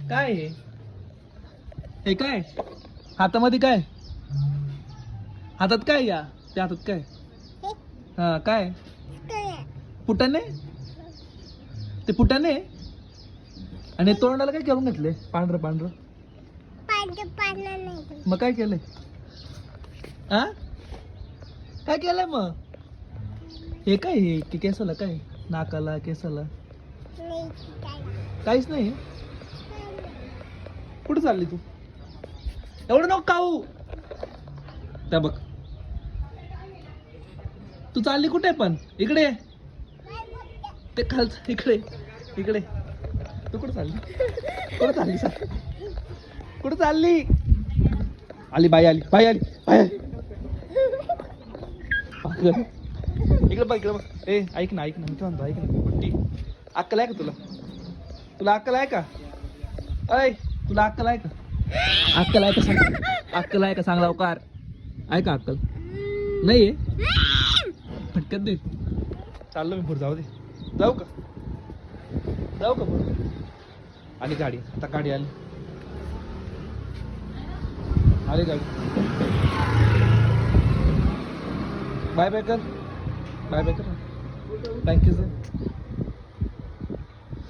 काय हे काय हातामध्ये काय हातात काय या त्या हातात काय हा काय फुटाणे ते फुटाणे आणि तोंडाला काय करून घेतले पांढरं पांढरं मग काय केलंय हा काय केलंय मग हे काय हे की केसाला काय नाकाला केसाला काहीच नाही कुठे चालली तू एवढं नको खाऊ त्या बघ तू चालली कुठे पण इकडे ये. ते खालच इकडे इकडे तू कुठे चालली कुठे चालली कुठे चालली आली बाई आली बाई आली बाई आली इकडे बघ इकडे बघ ए ऐक ना ऐक ना मी काय म्हणतो ऐक ना पट्टी अक्कल आहे का तुला तुला अक्कल आहे का अय तुला अक्कल आहे का अक्कल आहे का सांग अक्कल आहे का सांग लवकर आहे का अक्कल नाही आहे फटक्यात दे चाललो मी पुढे जाऊ दे जाऊ का पुढे आली गाडी आता गाडी आली आली गाडी बाय बाय कर थँक्यू सर